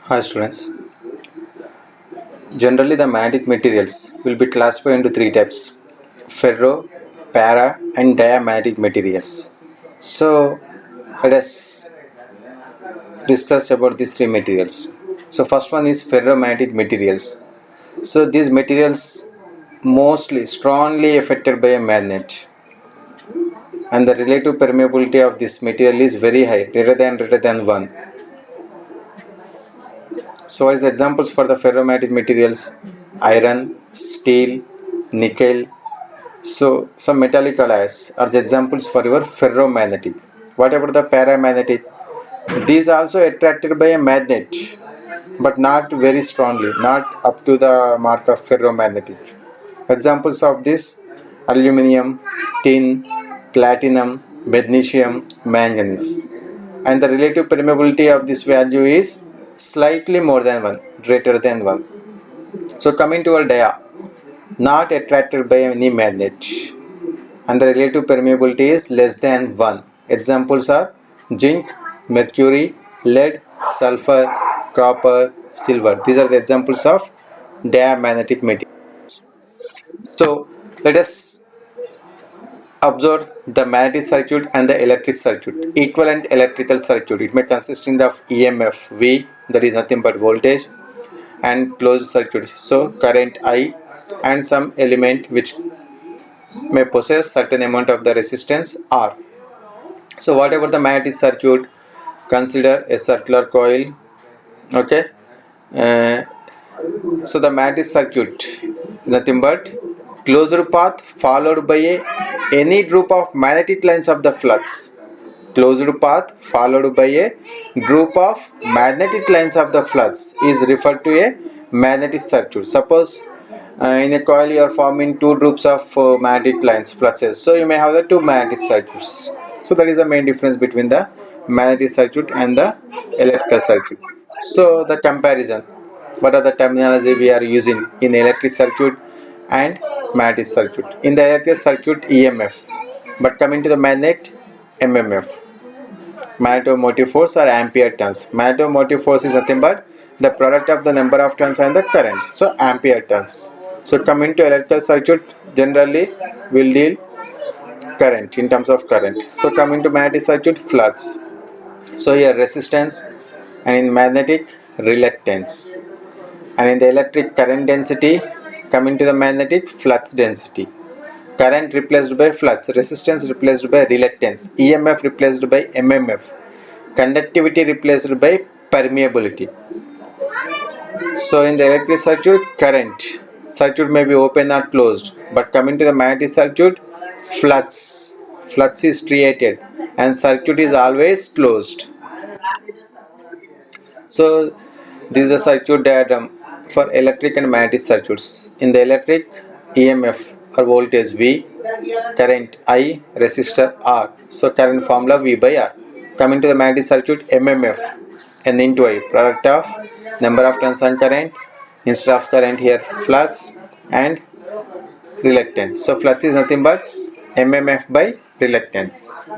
Hi students. Generally the magnetic materials will be classified into three types: ferro, para and diamagnetic materials. So let us discuss about these three materials. So first one is ferromagnetic materials. So these materials mostly strongly affected by a magnet, and the relative permeability of this material is very high, greater than 1. So what is the examples for the ferromagnetic materials? Iron, steel, nickel. So some metallic alloys are the examples for your ferromagnetic. What about the paramagnetic? These also attracted by a magnet, but not very strongly, not up to the mark of ferromagnetic. Examples of this: aluminium, tin, platinum, magnesium, manganese. And the relative permeability of this value is slightly more than 1, greater than 1. So coming to our dia, not attracted by any magnet, and the relative permeability is less than 1. Examples are zinc, mercury, lead, sulfur, copper, silver. These are the examples of diamagnetic material. So let us observe the magnetic circuit and the electric circuit. Equivalent electrical circuit, it may consist of EMF V, that is nothing but voltage, and closed circuit, so current I, and some element which may possess certain amount of the resistance R. So whatever the magnetic circuit, consider a circular coil. Okay, uh, so the magnetic circuit nothing but closed path followed by any group of magnetic lines of the flux. Closed path followed by a group of magnetic lines of the flux is referred to a magnetic circuit. Suppose in a coil you are forming two groups of magnetic lines, fluxes, so you may have the two magnetic circuits. So that is the main difference between the magnetic circuit and the electrical circuit. So the comparison, what are the terminology we are using in electric circuit and magnetic circuit? In the electric circuit, EMF, but coming to the magnet, MMF, magnetomotive force or ampere turns. Magnetomotive force is nothing but the product of the number of turns and the current, so ampere turns. So coming to electrical circuit, generally will deal current, in terms of current. So coming to magnetic circuit, flux. So here resistance, and in magnetic, reluctance, and in the electric, current density. Coming to the magnetic, flux density. Current replaced by flux, resistance replaced by reluctance, EMF replaced by MMF, conductivity replaced by permeability. So in the electric circuit, current circuit may be open or closed, but coming to the magnetic circuit, flux is created and circuit is always closed. So this is the circuit diagram for electric and magnetic circuits. In the electric, EMF or voltage V, current I, resistor R. So current formula V by R. Coming to the magnetic circuit, MMF, N into I, product of number of turns and current. Instead of current here, flux and reluctance. So flux is nothing but MMF by reluctance.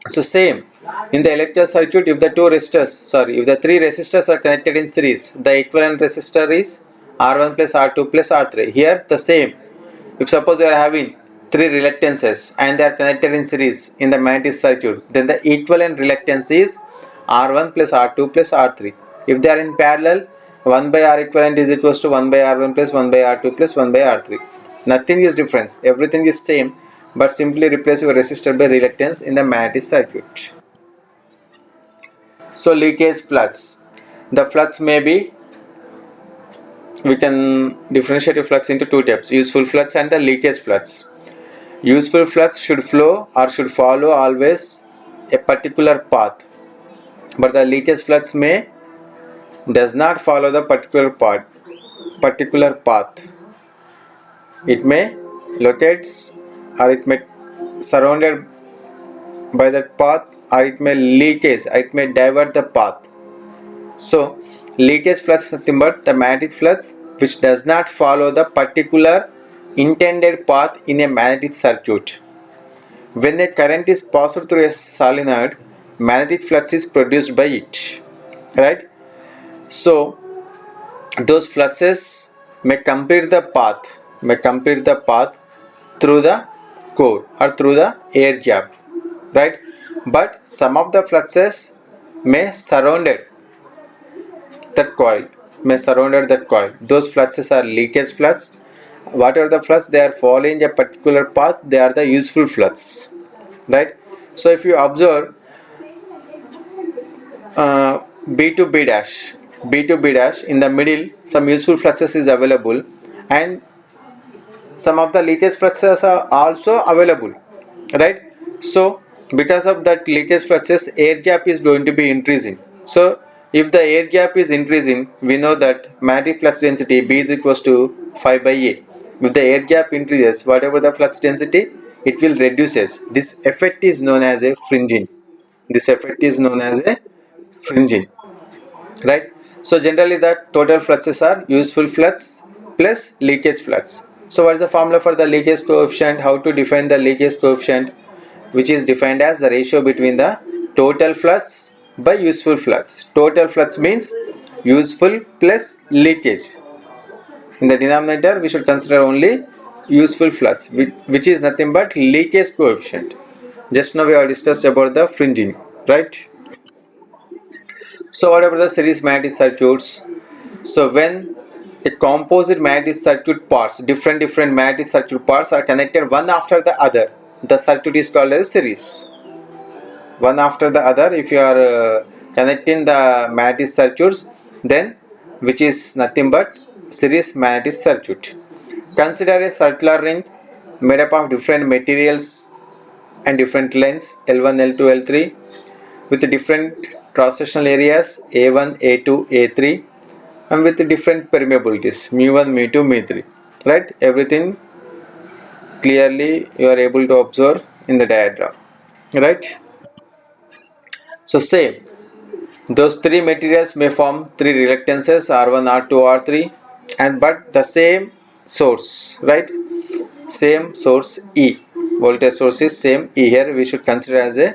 So same in the electrical circuit, if the if the three resistors are connected in series, the equivalent resistor is R1 plus R2 plus R3. Here the same. If suppose you are having three reluctances and they are connected in series in the magnetic circuit, then the equivalent reluctance is R1 plus R2 plus R3. If they are in parallel, 1 by R equivalent is equals to 1 by R1 plus 1 by R2 plus 1 by R3. Nothing is difference. Everything is same, but simply replace your resistor by reluctance in the magnetic circuit. So leakage flux. The flux may be, we can differentiate a flux into two types: useful flux and the leakage flux. Useful flux should flow or should follow always a particular path, but the leakage flux does not follow the particular path. It may locate or it may surrounded by that path, or it may leakage, or it may divert the path. So leakage flux is nothing but the magnetic flux which does not follow the particular intended path in a magnetic circuit. When a current is passed through a solenoid, magnetic flux is produced by it, right? So those fluxes may complete the path through the core or through the air gap, right? But some of the fluxes may surrounded that coil. Those fluxes are leakage flux. Whatever the flux they are following a particular path, they are the useful flux, right? So if you observe B to B dash, in the middle some useful fluxes is available, and some of the leakage fluxes are also available, right? So because of that leakage fluxes, air gap is going to be increasing. So if the air gap is increasing, we know that magnetic flux density B is equals to 5 by A. If the air gap increases, whatever the flux density, it will reduces. This effect is known as a fringing. Right? So generally the total fluxes are useful flux plus leakage flux. So what is the formula for the leakage coefficient? How to define the leakage coefficient? Which is defined as the ratio between the total flux by useful flux. Total flux means useful plus leakage. In the denominator we should consider only useful flux, which is nothing but leakage coefficient. Just now we have discussed about the fringing, right? So whatever the series magnetic circuits, so when a composite magnetic circuit parts, different magnetic circuit parts are connected one after the other, the circuit is called as series. One after the other, if you are connecting the magnetic circuits, then which is nothing but series magnetic circuit. Consider a circular ring made up of different materials and different lengths L1, L2, L3 with different cross-sectional areas A1, A2, A3 and with different permeabilities mu1, mu2, mu3, right? Everything clearly you are able to observe in the diagram, right? So say those three materials may form three reluctances R1, R2, R3 and but the same source, right? Same source E, voltage source is same E. Here we should consider as a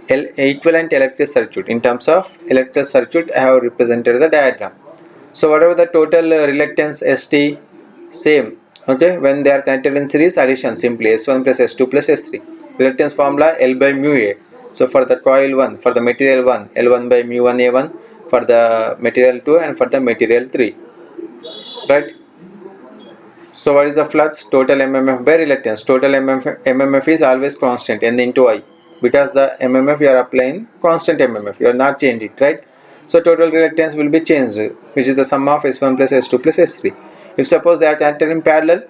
equivalent electric circuit. In terms of electric circuit, I have represented the diagram. So whatever the total reluctance ST, same, okay? When they are connected in series, addition simply S1 plus S2 plus S3. Reluctance formula L by mu A. So for the coil 1, for the material 1, L1 by mu1 A1, for the material 2 and for the material 3, right? So what is the flux? Total MMF by reluctance. Total MMF is always constant, N into I, because the MMF you are applying constant MMF, you are not changing, right? So total reluctance will be changed, which is the sum of S1 plus S2 plus S3. If suppose they are connected in parallel,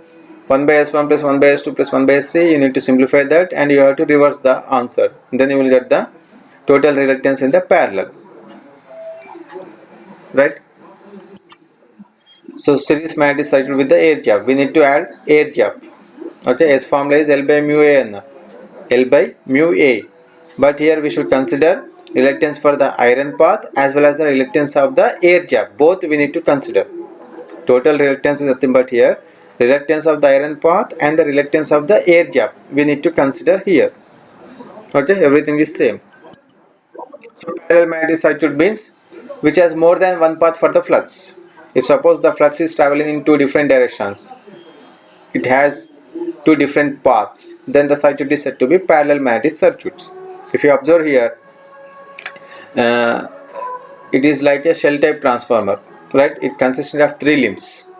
1 by S1 plus 1 by S2 plus 1 by S3, you need to simplify that and you have to reverse the answer. Then you will get the total reluctance in the parallel, right? So series magnetic circuit with the air gap, we need to add air gap. Okay, S formula is L by mu A n, L by mu A. But here we should consider reluctance for the iron path as well as the reluctance of the air gap. Both we need to consider. Total reluctance is nothing but here reluctance of the iron path and the reluctance of the air gap. We need to consider here. Okay, everything is same. So parallel magnetic circuit means which has more than one path for the flux. If suppose the flux is traveling in two different directions, it has two different paths, then the circuit is said to be parallel magnetic circuits. If you observe here, uh, it is like a shell type transformer, right? It consists of three limbs,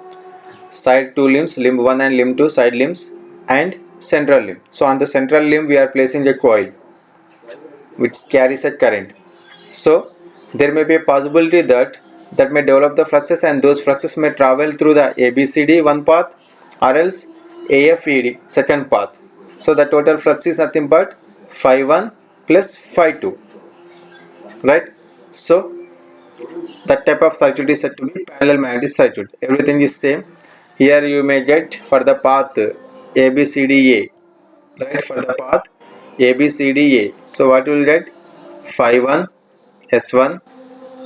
side two limbs, limb 1 and limb 2 side limbs, and central limb. So on the central limb we are placing a coil which carries a current. So there may be a possibility that may develop the fluxes, and those fluxes may travel through the ABCD one path or else AFED second path. So the total flux is nothing but phi 1 plus phi 2, right? So that type of circuit is said to be parallel magnetic circuit. Everything is same. Here you may get for the path ABCDA, right? For the path ABCDA. So what you will get? Phi 1 S1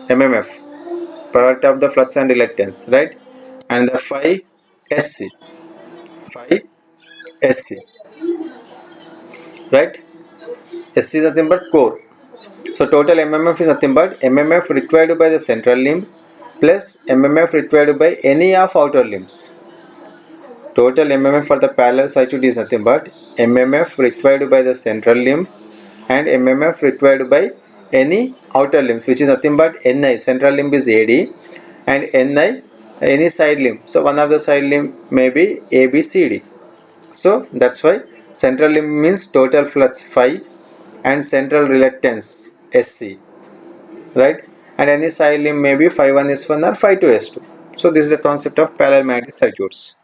MMF, product of the flux and reluctance, right? And the phi SC, right? SC is nothing but core. So total MMF is nothing but MMF required by the central limb plus MMF required by any of outer limbs. Total MMF for the parallel circuit is nothing but MMF required by the central limb and MMF required by any outer limbs, which is nothing but NI. Central limb is AD and NI any side limb. So one of the side limb may be ABCD. So that's why central limb means total flux phi and central reluctance SC, right? And any side limb may be phi 1 S1 or phi 2 S2. So this is the concept of parallel magnetic circuits.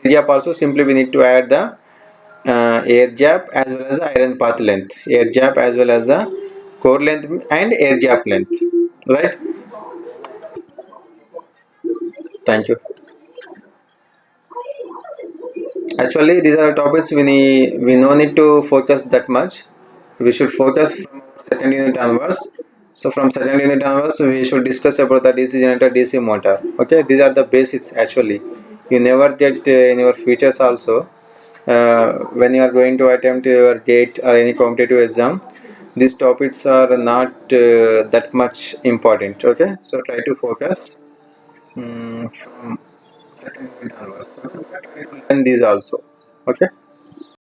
Air gap also, simply we need to add the air gap as well as the iron path length, air gap as well as the core length and air gap length, right? Thank you. Actually, these are topics we no need to focus that much. We should focus from second unit onwards. So from second unit onwards, we should discuss about the DC generator, DC motor. Okay, these are the basics. Actually, you never get in your futures also. When you are going to attempt your GATE or any competitive exam, these topics are not that much important. Okay, so try to focus from second unit onwards. Okay, try to learn these also. Okay.